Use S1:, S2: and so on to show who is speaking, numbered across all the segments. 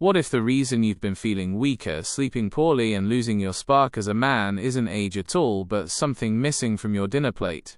S1: What if the reason you've been feeling weaker, sleeping poorly, and losing your spark as a man isn't age at all, but something missing from your dinner plate?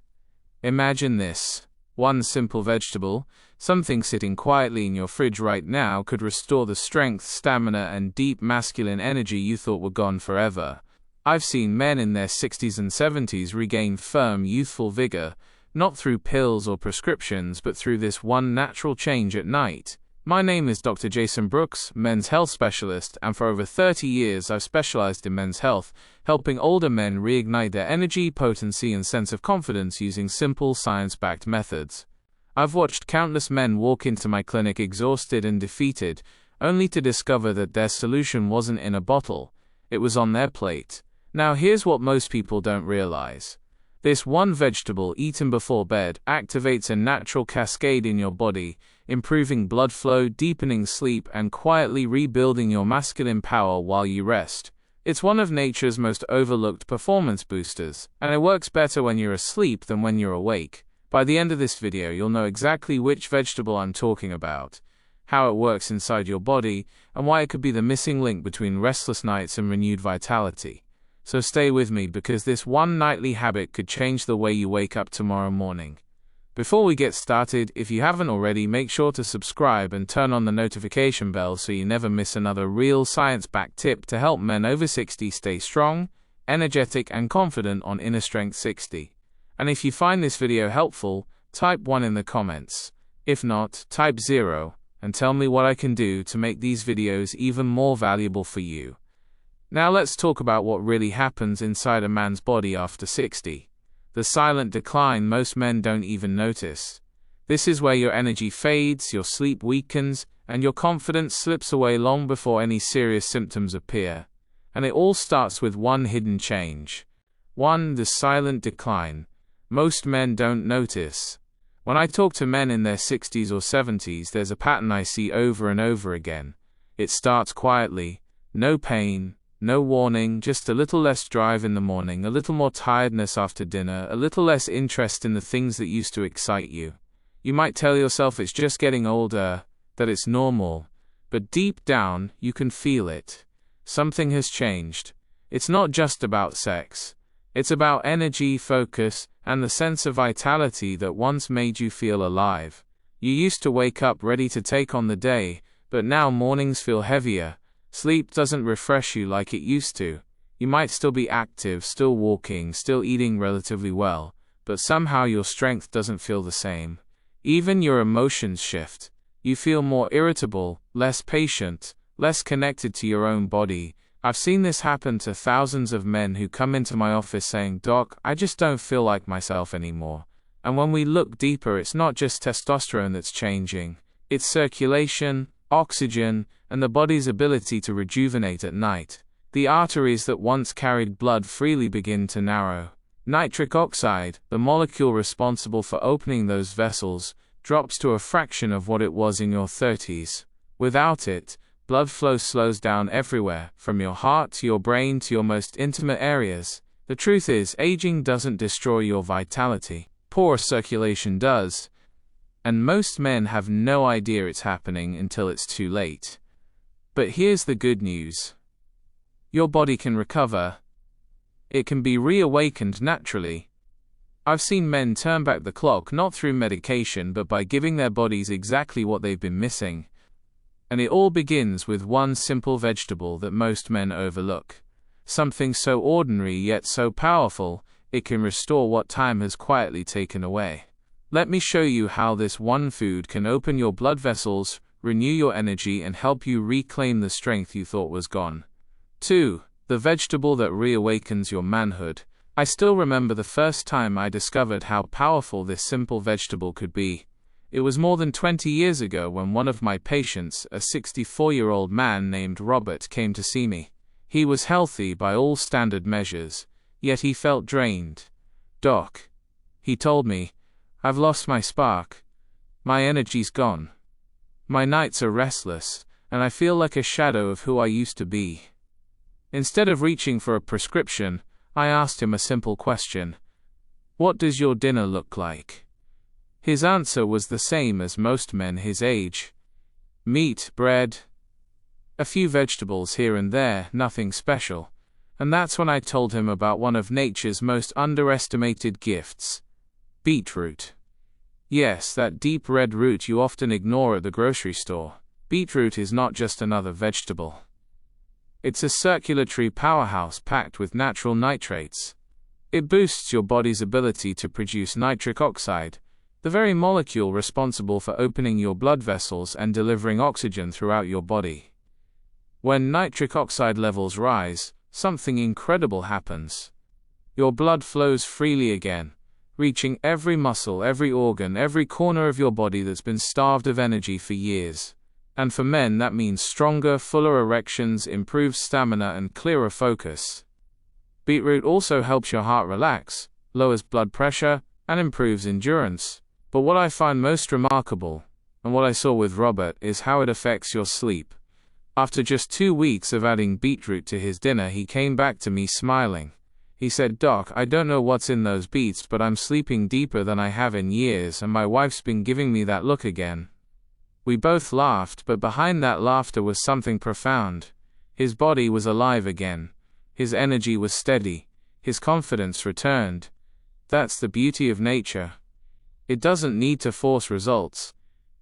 S1: Imagine this. One simple vegetable, something sitting quietly in your fridge right now, could restore the strength, stamina, and deep masculine energy you thought were gone forever. I've seen men in their 60s and 70s regain firm, youthful vigor, not through pills or prescriptions, but through this one natural change at night. My name is Dr. Jason Brooks, men's health specialist, and for over 30 years I've specialized in men's health, helping older men reignite their energy, potency, and sense of confidence using simple, science-backed methods. I've watched countless men walk into my clinic exhausted and defeated, only to discover that their solution wasn't in a bottle, it was on their plate. Now here's what most people don't realize. This one vegetable eaten before bed activates a natural cascade in your body, improving blood flow, deepening sleep, and quietly rebuilding your masculine power while you rest. It's one of nature's most overlooked performance boosters, and it works better when you're asleep than when you're awake. By the end of this video, you'll know exactly which vegetable I'm talking about, how it works inside your body, and why it could be the missing link between restless nights and renewed vitality. So stay with me, because this one nightly habit could change the way you wake up tomorrow morning. Before we get started, if you haven't already, make sure to subscribe and turn on the notification bell so you never miss another real science-backed tip to help men over 60 stay strong, energetic, and confident on Inner Strength 60. And if you find this video helpful, type 1 in the comments. If not, type 0, and tell me what I can do to make these videos even more valuable for you. Now let's talk about what really happens inside a man's body after 60. The silent decline most men don't even notice. This is where your energy fades, your sleep weakens, and your confidence slips away long before any serious symptoms appear. And it all starts with one hidden change. 1. The silent decline. Most men don't notice. When I talk to men in their 60s or 70s, there's a pattern I see over and over again. It starts quietly. No pain. No warning, just a little less drive in the morning, a little more tiredness after dinner, a little less interest in the things that used to excite you. You might tell yourself it's just getting older, that it's normal, but deep down, you can feel it. Something has changed. It's not just about sex. It's about energy, focus, and the sense of vitality that once made you feel alive. You used to wake up ready to take on the day, but now mornings feel heavier. Sleep doesn't refresh you like it used to. You might still be active, still walking, still eating relatively well, but somehow your strength doesn't feel the same. Even your emotions shift. You feel more irritable, less patient, less connected to your own body. I've seen this happen to thousands of men who come into my office saying, "Doc, I just don't feel like myself anymore." And when we look deeper, it's not just testosterone that's changing. It's circulation, oxygen, and the body's ability to rejuvenate at night. The arteries that once carried blood freely begin to narrow. Nitric oxide, the molecule responsible for opening those vessels, drops to a fraction of what it was in your 30s. Without it, blood flow slows down everywhere, from your heart to your brain to your most intimate areas. The truth is, aging doesn't destroy your vitality. Poor circulation does. And most men have no idea it's happening until it's too late. But here's the good news. Your body can recover. It can be reawakened naturally. I've seen men turn back the clock not through medication but by giving their bodies exactly what they've been missing. And it all begins with one simple vegetable that most men overlook. Something so ordinary yet so powerful, it can restore what time has quietly taken away. Let me show you how this one food can open your blood vessels, renew your energy, and help you reclaim the strength you thought was gone. 2. The vegetable that reawakens your manhood. I still remember the first time I discovered how powerful this simple vegetable could be. It was more than 20 years ago when one of my patients, a 64-year-old man named Robert, came to see me. He was healthy by all standard measures, yet he felt drained. "Doc," he told me, "I've lost my spark. My energy's gone. My nights are restless, and I feel like a shadow of who I used to be." Instead of reaching for a prescription, I asked him a simple question. "What does your dinner look like?" His answer was the same as most men his age. "Meat, bread, A few vegetables here and there, nothing special. And that's when I told him about one of nature's most underestimated gifts: beetroot. Yes, that deep red root you often ignore at the grocery store. Beetroot is not just another vegetable. It's a circulatory powerhouse packed with natural nitrates. It boosts your body's ability to produce nitric oxide, the very molecule responsible for opening your blood vessels and delivering oxygen throughout your body. When nitric oxide levels rise, something incredible happens. Your blood flows freely again, reaching every muscle, every organ, every corner of your body that's been starved of energy for years. And for men, that means stronger, fuller erections, improved stamina, and clearer focus. Beetroot also helps your heart relax, lowers blood pressure, and improves endurance. But what I find most remarkable, and what I saw with Robert, is how it affects your sleep. After just 2 weeks of adding beetroot to his dinner, he came back to me smiling. He said, "Doc, I don't know what's in those beets, but I'm sleeping deeper than I have in years, and my wife's been giving me that look again." We both laughed, but behind that laughter was something profound. His body was alive again. His energy was steady. His confidence returned. That's the beauty of nature. It doesn't need to force results.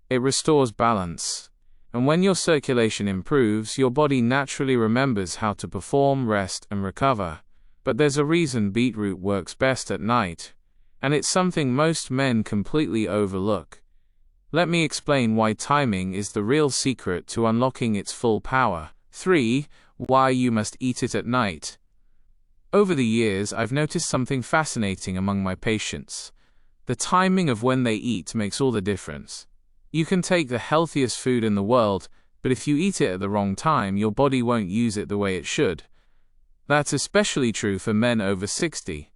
S1: It restores balance. And when your circulation improves, your body naturally remembers how to perform, rest, and recover. But there's a reason beetroot works best at night. And it's something most men completely overlook. Let me explain why timing is the real secret to unlocking its full power. 3. Why you must eat it at night. Over the years, I've noticed something fascinating among my patients. The timing of when they eat makes all the difference. You can take the healthiest food in the world, but if you eat it at the wrong time, your body won't use it the way it should. That's especially true for men over 60.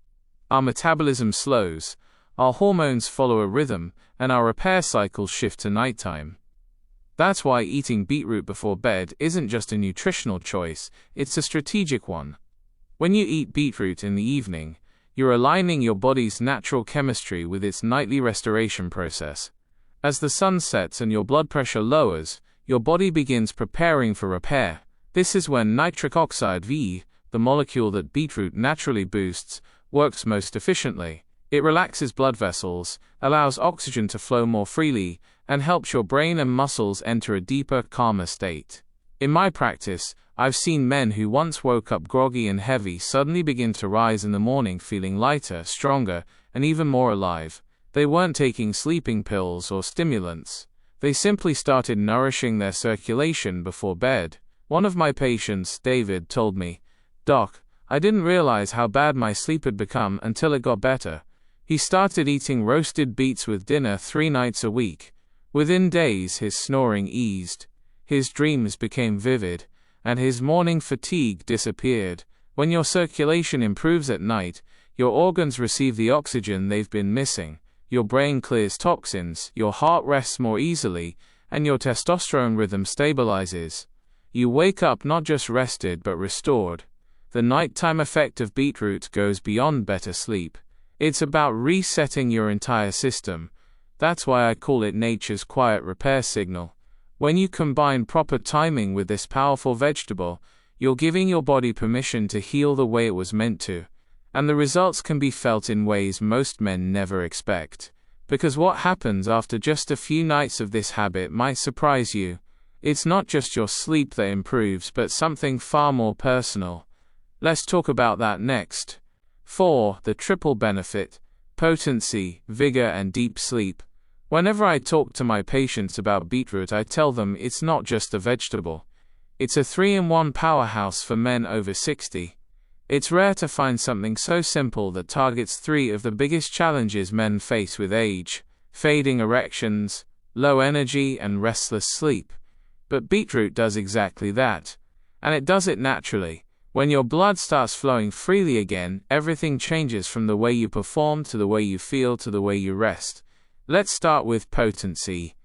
S1: Our metabolism slows, our hormones follow a rhythm, and our repair cycles shift to nighttime. That's why eating beetroot before bed isn't just a nutritional choice, it's a strategic one. When you eat beetroot in the evening, you're aligning your body's natural chemistry with its nightly restoration process. As the sun sets and your blood pressure lowers, your body begins preparing for repair. This is when nitric oxide V, the molecule that beetroot naturally boosts, works most efficiently. It relaxes blood vessels, allows oxygen to flow more freely, and helps your brain and muscles enter a deeper, calmer state. In my practice, I've seen men who once woke up groggy and heavy suddenly begin to rise in the morning feeling lighter, stronger, and even more alive. They weren't taking sleeping pills or stimulants. They simply started nourishing their circulation before bed. One of my patients, David, told me, "Doc, I didn't realize how bad my sleep had become until it got better." He started eating roasted beets with dinner 3 nights a week. Within days, his snoring eased, his dreams became vivid, and his morning fatigue disappeared. When your circulation improves at night, your organs receive the oxygen they've been missing, your brain clears toxins, your heart rests more easily, and your testosterone rhythm stabilizes. You wake up not just rested but restored. The nighttime effect of beetroot goes beyond better sleep. It's about resetting your entire system. That's why I call it nature's quiet repair signal. When you combine proper timing with this powerful vegetable, you're giving your body permission to heal the way it was meant to. And the results can be felt in ways most men never expect. Because what happens after just a few nights of this habit might surprise you. It's not just your sleep that improves, but something far more personal. Let's talk about that next. 4. The triple benefit: potency, vigor, and deep sleep. Whenever I talk to my patients about beetroot, I tell them it's not just a vegetable. It's a 3-in-1 powerhouse for men over 60. It's rare to find something so simple that targets 3 of the biggest challenges men face with age: fading erections, low energy, and restless sleep. But beetroot does exactly that. And it does it naturally. When your blood starts flowing freely again, everything changes from the way you perform to the way you feel to the way you rest. Let's start with potency.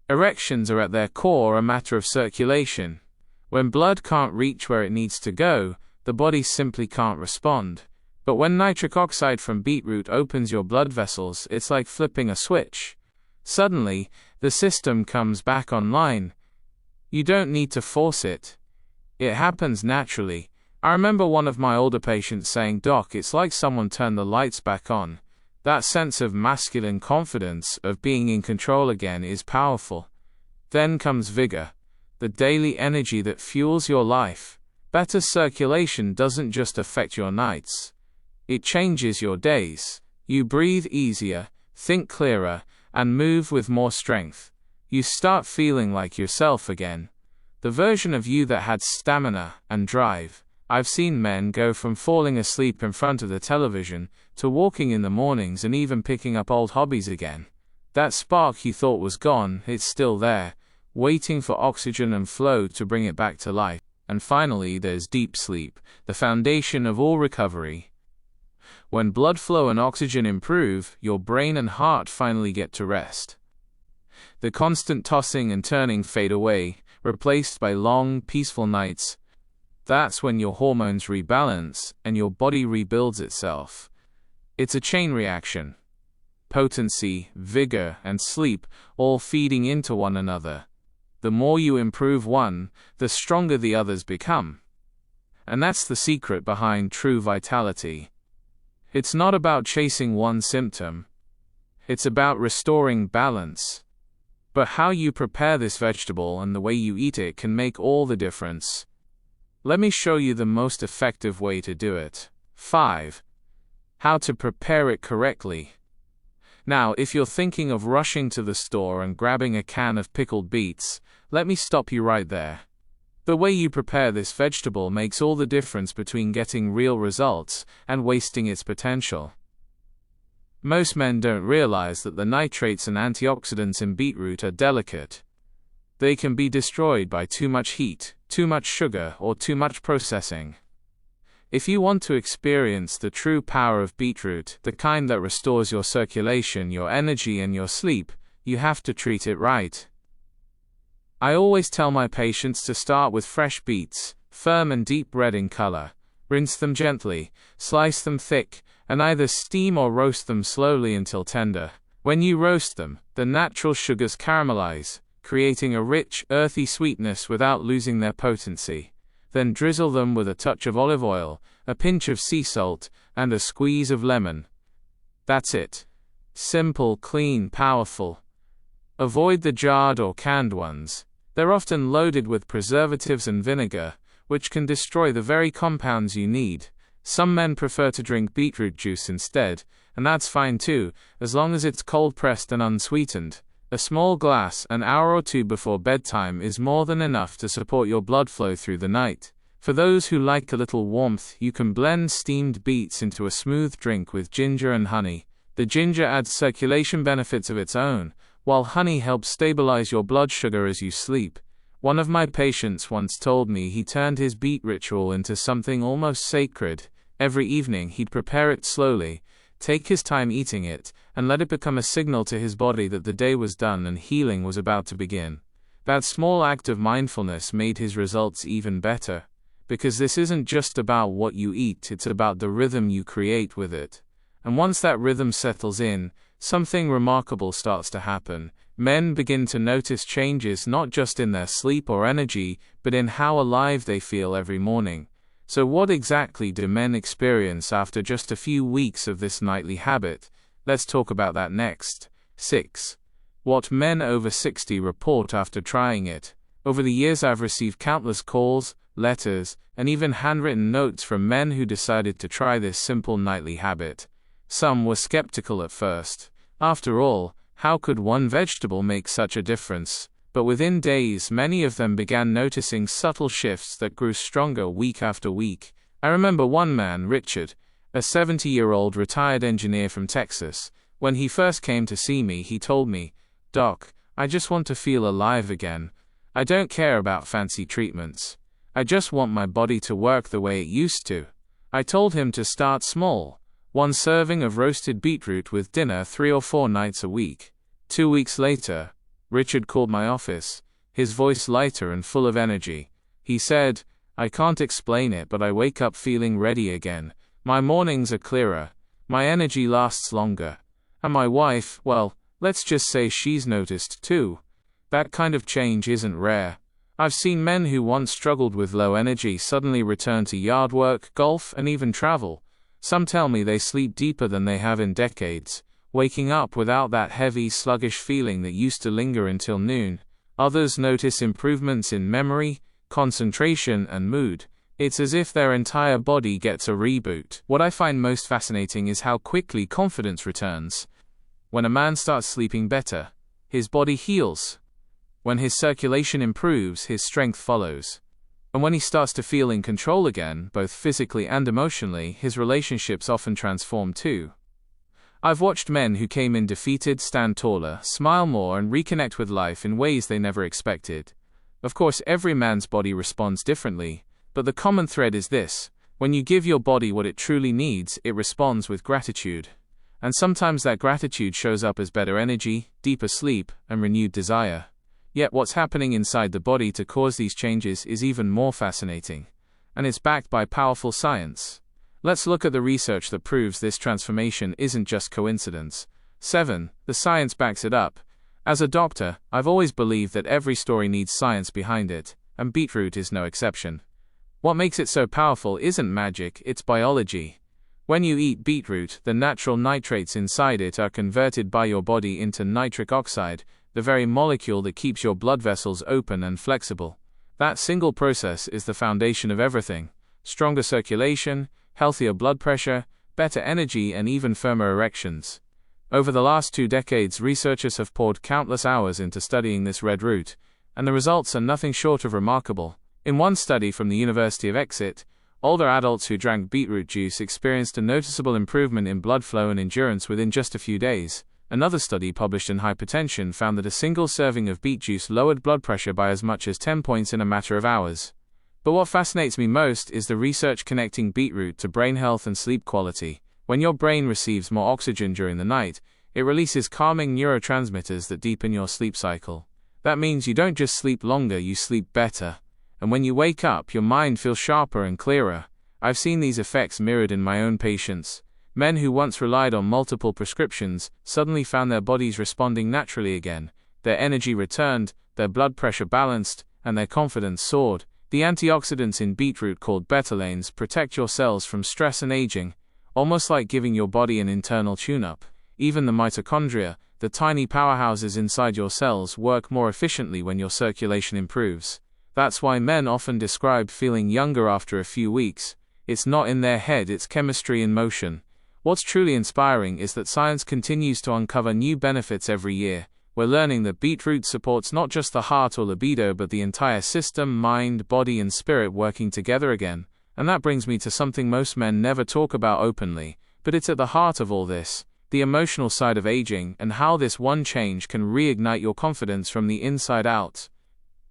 S1: Erections are at their core a matter of circulation. When blood can't reach where it needs to go, the body simply can't respond. But when nitric oxide from beetroot opens your blood vessels, it's like flipping a switch. Suddenly, the system comes back online. You don't need to force it. It happens naturally. I remember one of my older patients saying, "Doc, it's like someone turned the lights back on." That sense of masculine confidence, of being in control again, is powerful. Then comes vigor, the daily energy that fuels your life. Better circulation doesn't just affect your nights. It changes your days. You breathe easier, think clearer, and move with more strength. You start feeling like yourself again. The version of you that had stamina and drive. I've seen men go from falling asleep in front of the television to walking in the mornings and even picking up old hobbies again. That spark you thought was gone, it's still there, waiting for oxygen and flow to bring it back to life. And finally, there's deep sleep, the foundation of all recovery. When blood flow and oxygen improve, your brain and heart finally get to rest. The constant tossing and turning fade away, replaced by long, peaceful nights. That's when your hormones rebalance and your body rebuilds itself. It's a chain reaction. Potency, vigor, and sleep all feeding into one another. The more you improve one, the stronger the others become. And that's the secret behind true vitality. It's not about chasing one symptom. It's about restoring balance. But how you prepare this vegetable and the way you eat it can make all the difference. Let me show you the most effective way to do it. 5. How to prepare it correctly. Now, if you're thinking of rushing to the store and grabbing a can of pickled beets, let me stop you right there. The way you prepare this vegetable makes all the difference between getting real results and wasting its potential. Most men don't realize that the nitrates and antioxidants in beetroot are delicate. They can be destroyed by too much heat, too much sugar, or too much processing. If you want to experience the true power of beetroot, the kind that restores your circulation, your energy, and your sleep, you have to treat it right. I always tell my patients to start with fresh beets, firm and deep red in color. Rinse them gently, slice them thick, and either steam or roast them slowly until tender. When you roast them, the natural sugars caramelize, creating a rich, earthy sweetness without losing their potency. Then drizzle them with a touch of olive oil, a pinch of sea salt, and a squeeze of lemon. That's it. Simple, clean, powerful. Avoid the jarred or canned ones. They're often loaded with preservatives and vinegar, which can destroy the very compounds you need. Some men prefer to drink beetroot juice instead, and that's fine too, as long as it's cold-pressed and unsweetened. A small glass an hour or two before bedtime is more than enough to support your blood flow through the night. For those who like a little warmth, you can blend steamed beets into a smooth drink with ginger and honey. The ginger adds circulation benefits of its own, while honey helps stabilize your blood sugar as you sleep. One of my patients once told me he turned his beet ritual into something almost sacred. Every evening he'd prepare it slowly, take his time eating it, and let it become a signal to his body that the day was done and healing was about to begin. That small act of mindfulness made his results even better. Because this isn't just about what you eat, it's about the rhythm you create with it. And once that rhythm settles in, something remarkable starts to happen. Men begin to notice changes not just in their sleep or energy, but in how alive they feel every morning. So what exactly do men experience after just a few weeks of this nightly habit? Let's talk about that next. 6. What men over 60 report after trying it. Over the years I've received countless calls, letters, and even handwritten notes from men who decided to try this simple nightly habit. Some were skeptical at first. After all, how could one vegetable make such a difference? But within days, many of them began noticing subtle shifts that grew stronger week after week. I remember one man, Richard, a 70-year-old retired engineer from Texas. When he first came to see me, he told me, "Doc, I just want to feel alive again. I don't care about fancy treatments. I just want my body to work the way it used to." I told him to start small. One serving of roasted beetroot with dinner 3 or 4 nights a week. 2 weeks later, Richard called my office, his voice lighter and full of energy. He said, "I can't explain it, but I wake up feeling ready again. My mornings are clearer. My energy lasts longer. And my wife, well, let's just say she's noticed too." That kind of change isn't rare. I've seen men who once struggled with low energy suddenly return to yard work, golf, and even travel. Some tell me they sleep deeper than they have in decades, waking up without that heavy, sluggish feeling that used to linger until noon. Others notice improvements in memory, concentration, and mood. It's as if their entire body gets a reboot. What I find most fascinating is how quickly confidence returns. When a man starts sleeping better, his body heals. When his circulation improves, his strength follows. And when he starts to feel in control again, both physically and emotionally, his relationships often transform too. I've watched men who came in defeated stand taller, smile more, and reconnect with life in ways they never expected. Of course, every man's body responds differently, but the common thread is this: when you give your body what it truly needs, it responds with gratitude. And sometimes that gratitude shows up as better energy, deeper sleep, and renewed desire. Yet what's happening inside the body to cause these changes is even more fascinating. And it's backed by powerful science. Let's look at the research that proves this transformation isn't just coincidence. 7. The science backs it up. As a doctor, I've always believed that every story needs science behind it, and beetroot is no exception. What makes it so powerful isn't magic, it's biology. When you eat beetroot, the natural nitrates inside it are converted by your body into nitric oxide, the very molecule that keeps your blood vessels open and flexible. That single process is the foundation of everything: stronger circulation, healthier blood pressure, better energy, and even firmer erections. Over the last 2 decades, researchers have poured countless hours into studying this red root, and the results are nothing short of remarkable. In one study from the University of Exeter, older adults who drank beetroot juice experienced a noticeable improvement in blood flow and endurance within just a few days. Another study published in Hypertension found that a single serving of beet juice lowered blood pressure by as much as 10 points in a matter of hours. But what fascinates me most is the research connecting beetroot to brain health and sleep quality. When your brain receives more oxygen during the night, it releases calming neurotransmitters that deepen your sleep cycle. That means you don't just sleep longer, you sleep better. And when you wake up, your mind feels sharper and clearer. I've seen these effects mirrored in my own patients. Men who once relied on multiple prescriptions suddenly found their bodies responding naturally again. Their energy returned, their blood pressure balanced, and their confidence soared. The antioxidants in beetroot, called betalains, protect your cells from stress and aging, almost like giving your body an internal tune-up. Even the mitochondria, the tiny powerhouses inside your cells, work more efficiently when your circulation improves. That's why men often describe feeling younger after a few weeks. It's not in their head, it's chemistry in motion. What's truly inspiring is that science continues to uncover new benefits every year. We're learning that beetroot supports not just the heart or libido, but the entire system: mind, body, and spirit working together again. And that brings me to something most men never talk about openly, but it's at the heart of all this: the emotional side of aging, and how this one change can reignite your confidence from the inside out.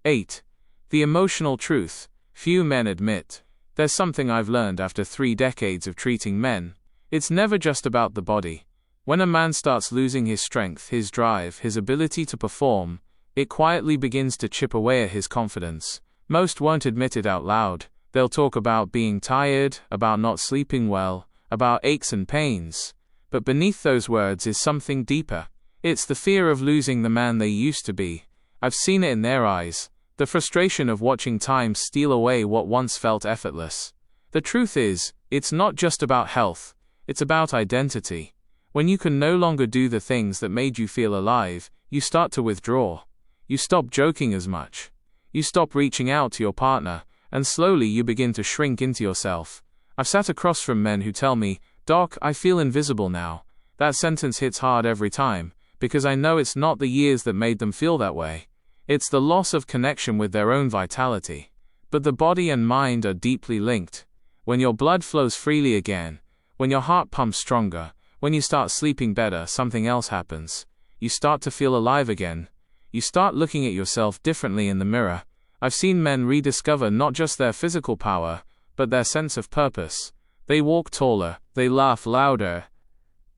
S1: 8. The emotional truth. Few men admit. There's something I've learned after 3 decades of treating men. It's never just about the body. When a man starts losing his strength, his drive, his ability to perform, it quietly begins to chip away at his confidence. Most won't admit it out loud. They'll talk about being tired, about not sleeping well, about aches and pains. But beneath those words is something deeper. It's the fear of losing the man they used to be. I've seen it in their eyes. The frustration of watching time steal away what once felt effortless. The truth is, it's not just about health. It's about identity. When you can no longer do the things that made you feel alive, you start to withdraw. You stop joking as much. You stop reaching out to your partner, and slowly you begin to shrink into yourself. I've sat across from men who tell me, "Doc, I feel invisible now." That sentence hits hard every time, because I know it's not the years that made them feel that way. It's the loss of connection with their own vitality. But the body and mind are deeply linked. When your blood flows freely again, when your heart pumps stronger, when you start sleeping better, something else happens. You start to feel alive again. You start looking at yourself differently in the mirror. I've seen men rediscover not just their physical power, but their sense of purpose. They walk taller, they laugh louder.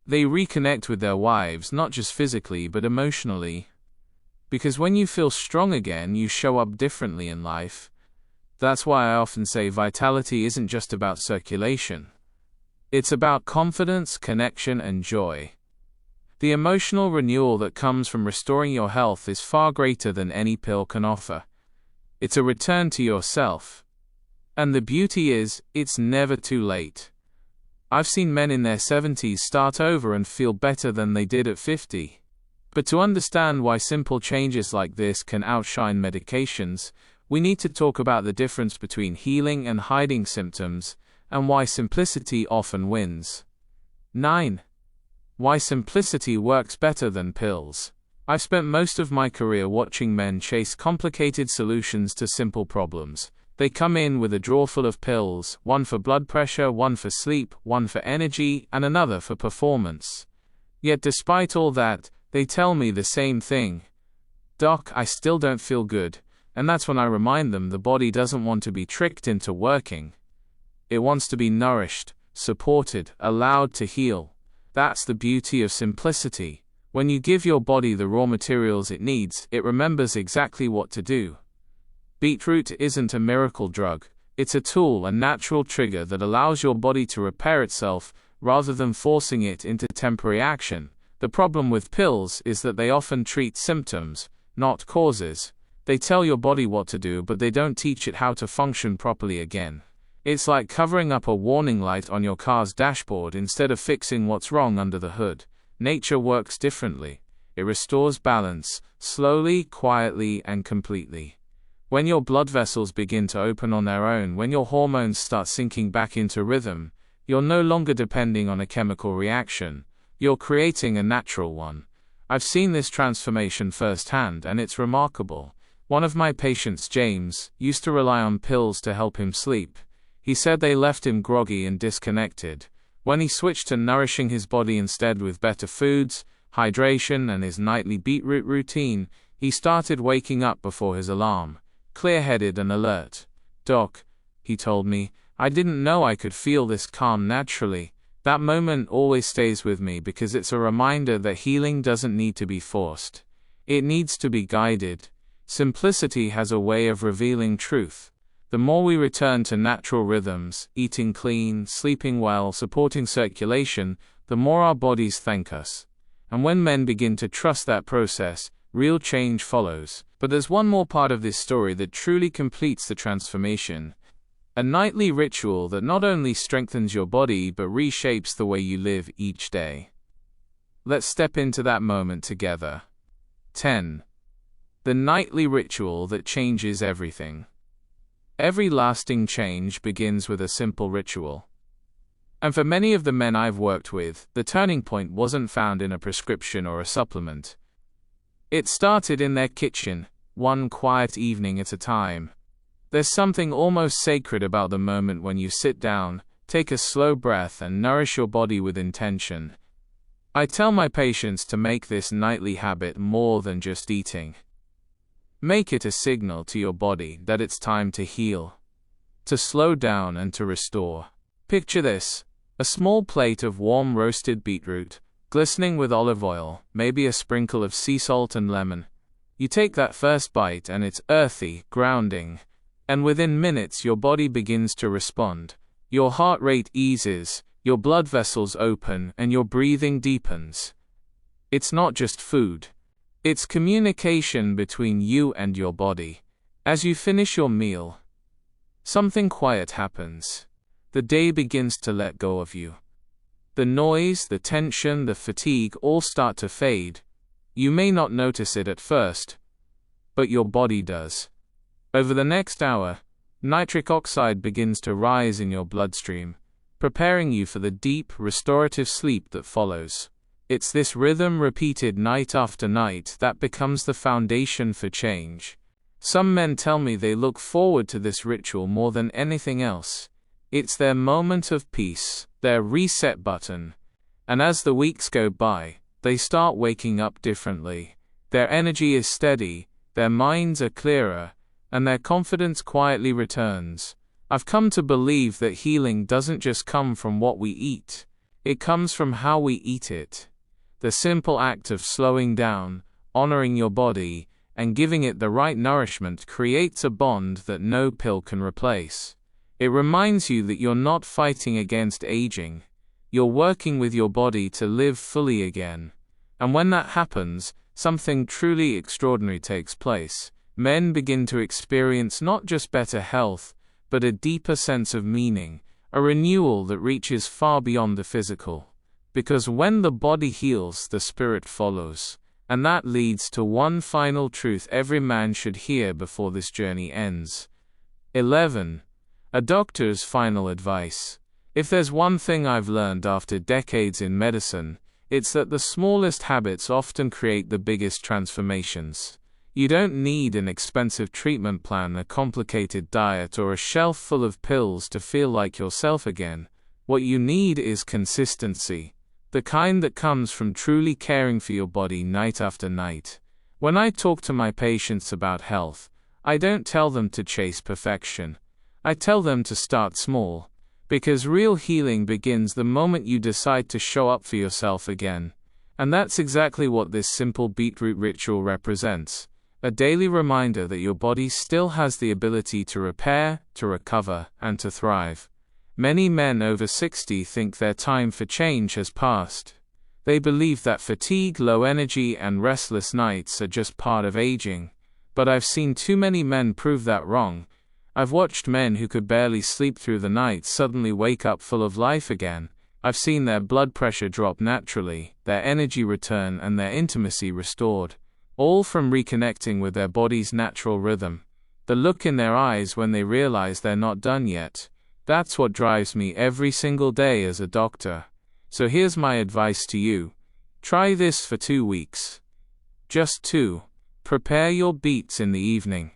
S1: They reconnect with their wives, not just physically but emotionally. Because when you feel strong again, you show up differently in life. That's why I often say vitality isn't just about circulation. It's about confidence, connection, and joy. The emotional renewal that comes from restoring your health is far greater than any pill can offer. It's a return to yourself. And the beauty is, it's never too late. I've seen men in their 70s start over and feel better than they did at 50. But to understand why simple changes like this can outshine medications, we need to talk about the difference between healing and hiding symptoms, and why simplicity often wins. 9. Why simplicity works better than pills. I've spent most of my career watching men chase complicated solutions to simple problems. They come in with a drawer full of pills, one for blood pressure, one for sleep, one for energy, and another for performance. Yet despite all that, they tell me the same thing. Doc, I still don't feel good. And that's when I remind them the body doesn't want to be tricked into working. It wants to be nourished, supported, allowed to heal. That's the beauty of simplicity. When you give your body the raw materials it needs, it remembers exactly what to do. Beetroot isn't a miracle drug. It's a tool, a natural trigger that allows your body to repair itself rather than forcing it into temporary action. The problem with pills is that they often treat symptoms, not causes. They tell your body what to do, but they don't teach it how to function properly again. It's like covering up a warning light on your car's dashboard instead of fixing what's wrong under the hood. Nature works differently. It restores balance, slowly, quietly, and completely. When your blood vessels begin to open on their own, when your hormones start sinking back into rhythm, you're no longer depending on a chemical reaction. You're creating a natural one. I've seen this transformation firsthand, and it's remarkable. One of my patients, James, used to rely on pills to help him sleep. He said they left him groggy and disconnected. When he switched to nourishing his body instead with better foods, hydration, and his nightly beetroot routine, he started waking up before his alarm, clear-headed and alert. Doc, he told me, I didn't know I could feel this calm naturally. That moment always stays with me because it's a reminder that healing doesn't need to be forced. It needs to be guided. Simplicity has a way of revealing truth. The more we return to natural rhythms, eating clean, sleeping well, supporting circulation, the more our bodies thank us. And when men begin to trust that process, real change follows. But there's one more part of this story that truly completes the transformation. A nightly ritual that not only strengthens your body but reshapes the way you live each day. Let's step into that moment together. 10. The nightly ritual that changes everything. Every lasting change begins with a simple ritual. And for many of the men I've worked with, the turning point wasn't found in a prescription or a supplement. It started in their kitchen, one quiet evening at a time. There's something almost sacred about the moment when you sit down, take a slow breath, and nourish your body with intention. I tell my patients to make this nightly habit more than just eating. Make it a signal to your body that it's time to heal, to slow down and to restore. Picture this: a small plate of warm roasted beetroot, glistening with olive oil, maybe a sprinkle of sea salt and lemon. You take that first bite and it's earthy, grounding, and within minutes your body begins to respond. Your heart rate eases, your blood vessels open, and your breathing deepens. It's not just food. It's communication between you and your body. As you finish your meal, something quiet happens. The day begins to let go of you. The noise, the tension, the fatigue all start to fade. You may not notice it at first, but your body does. Over the next hour, nitric oxide begins to rise in your bloodstream, preparing you for the deep, restorative sleep that follows. It's this rhythm repeated night after night that becomes the foundation for change. Some men tell me they look forward to this ritual more than anything else. It's their moment of peace, their reset button. And as the weeks go by, they start waking up differently. Their energy is steady, their minds are clearer, and their confidence quietly returns. I've come to believe that healing doesn't just come from what we eat. It comes from how we eat it. The simple act of slowing down, honoring your body, and giving it the right nourishment creates a bond that no pill can replace. It reminds you that you're not fighting against aging. You're working with your body to live fully again. And when that happens, something truly extraordinary takes place. men begin to experience not just better health, but a deeper sense of meaning, a renewal that reaches far beyond the physical. Because when the body heals, the spirit follows. And that leads to one final truth every man should hear before this journey ends. 11. A doctor's final advice. If there's one thing I've learned after decades in medicine, it's that the smallest habits often create the biggest transformations. You don't need an expensive treatment plan, a complicated diet, or a shelf full of pills to feel like yourself again. What you need is consistency, the kind that comes from truly caring for your body night after night. When I talk to my patients about health, I don't tell them to chase perfection. I tell them to start small, because real healing begins the moment you decide to show up for yourself again. And that's exactly what this simple beetroot ritual represents. A daily reminder that your body still has the ability to repair, to recover, and to thrive. Many men over 60 think their time for change has passed. They believe that fatigue, low energy, and restless nights are just part of aging. But I've seen too many men prove that wrong. I've watched men who could barely sleep through the night suddenly wake up full of life again. I've seen their blood pressure drop naturally, their energy return, and their intimacy restored. All from reconnecting with their body's natural rhythm. The look in their eyes when they realize they're not done yet. That's what drives me every single day as a doctor. So here's my advice to you. Try this for 2 weeks. Just 2. Prepare your beets in the evening.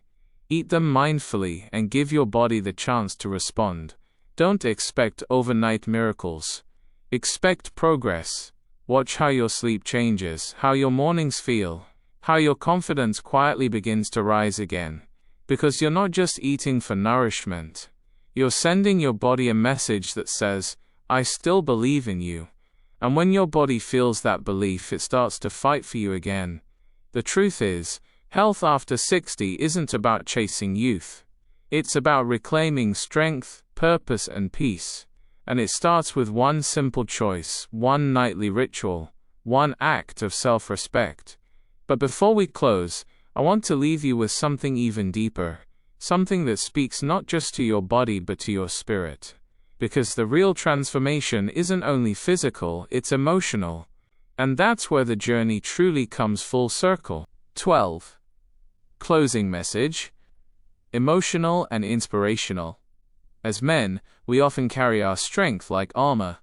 S1: Eat them mindfully and give your body the chance to respond. Don't expect overnight miracles. Expect progress. Watch how your sleep changes, how your mornings feel, how your confidence quietly begins to rise again. Because you're not just eating for nourishment. You're sending your body a message that says, I still believe in you. And when your body feels that belief, it starts to fight for you again. The truth is, health after 60 isn't about chasing youth. It's about reclaiming strength, purpose, and peace. And it starts with one simple choice, one nightly ritual, one act of self-respect. But before we close, I want to leave you with something even deeper, something that speaks not just to your body but to your spirit. Because the real transformation isn't only physical, it's emotional. And that's where the journey truly comes full circle. 12. Closing message. Emotional and inspirational. As men, we often carry our strength like armor.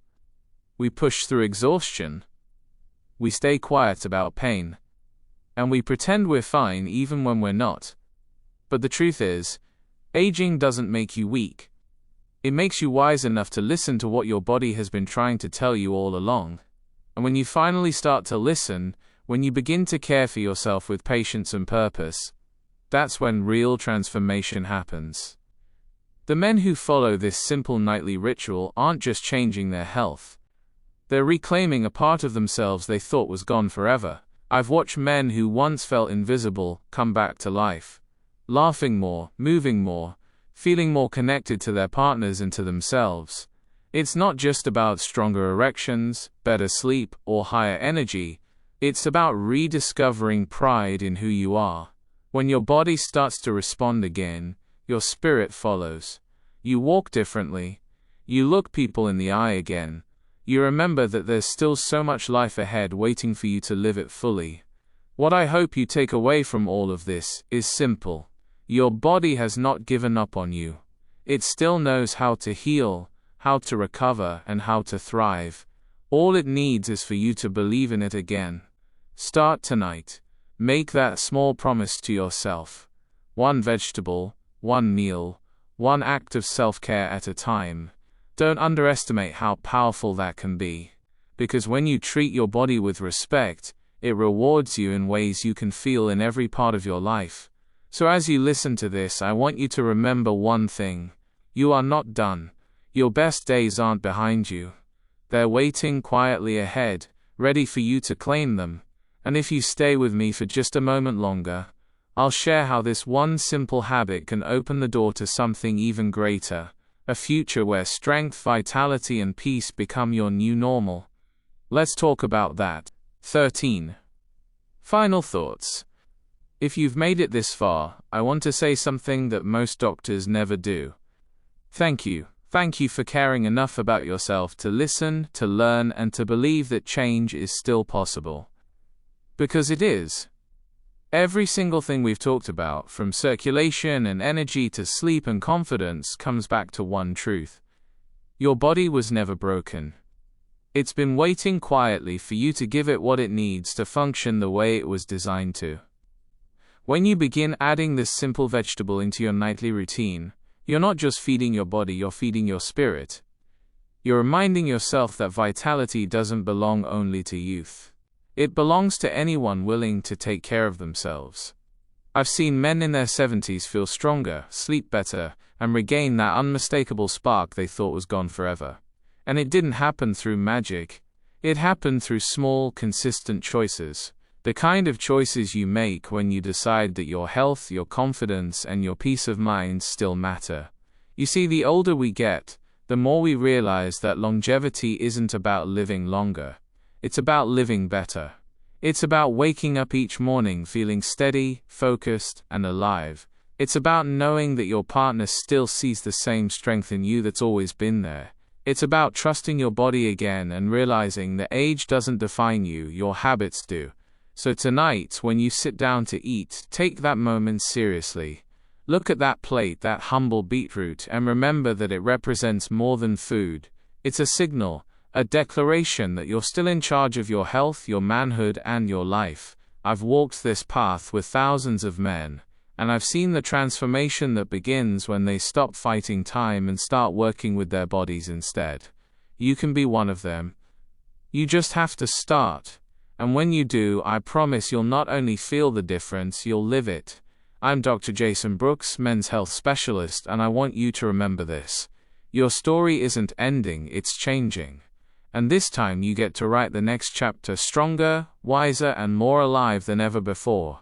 S1: We push through exhaustion. We stay quiet about pain. And we pretend we're fine even when we're not. But the truth is, aging doesn't make you weak. It makes you wise enough to listen to what your body has been trying to tell you all along. And when you finally start to listen, when you begin to care for yourself with patience and purpose, that's when real transformation happens. The men who follow this simple nightly ritual aren't just changing their health. They're reclaiming a part of themselves they thought was gone forever. I've watched men who once felt invisible come back to life, laughing more, moving more, feeling more connected to their partners and to themselves. It's not just about stronger erections, better sleep, or higher energy. It's about rediscovering pride in who you are. When your body starts to respond again, your spirit follows. You walk differently. You look people in the eye again. You remember that there's still so much life ahead waiting for you to live it fully. What I hope you take away from all of this is simple. Your body has not given up on you. It still knows how to heal, how to recover, and how to thrive. All it needs is for you to believe in it again. Start tonight. Make that small promise to yourself. One vegetable, one meal, one act of self-care at a time. Don't underestimate how powerful that can be. Because when you treat your body with respect, it rewards you in ways you can feel in every part of your life. So as you listen to this, I want you to remember one thing. You are not done. Your best days aren't behind you. They're waiting quietly ahead, ready for you to claim them. And if you stay with me for just a moment longer, I'll share how this one simple habit can open the door to something even greater. A future where strength, vitality, and peace become your new normal. Let's talk about that. 13. Final thoughts. If you've made it this far, I want to say something that most doctors never do. Thank you. Thank you for caring enough about yourself to listen, to learn, and to believe that change is still possible. Because it is. Every single thing we've talked about, from circulation and energy to sleep and confidence, comes back to one truth. Your body was never broken. It's been waiting quietly for you to give it what it needs to function the way it was designed to. When you begin adding this simple vegetable into your nightly routine, you're not just feeding your body, you're feeding your spirit. You're reminding yourself that vitality doesn't belong only to youth. It belongs to anyone willing to take care of themselves. I've seen men in their 70s feel stronger, sleep better, and regain that unmistakable spark they thought was gone forever. And it didn't happen through magic. It happened through small, consistent choices. The kind of choices you make when you decide that your health, your confidence, and your peace of mind still matter. You see, the older we get, the more we realize that longevity isn't about living longer. It's about living better. It's about waking up each morning feeling steady, focused, and alive. It's about knowing that your partner still sees the same strength in you that's always been there. It's about trusting your body again and realizing that age doesn't define you, your habits do. So tonight, when you sit down to eat, take that moment seriously. Look at that plate, that humble beetroot, and remember that it represents more than food. It's a signal, a declaration that you're still in charge of your health, your manhood, and your life. I've walked this path with thousands of men, and I've seen the transformation that begins when they stop fighting time and start working with their bodies instead. You can be one of them. You just have to start. And when you do, I promise you'll not only feel the difference, you'll live it. I'm Dr. Jason Brooks, men's health specialist, and I want you to remember this. Your story isn't ending, it's changing. And this time you get to write the next chapter stronger, wiser, and more alive than ever before.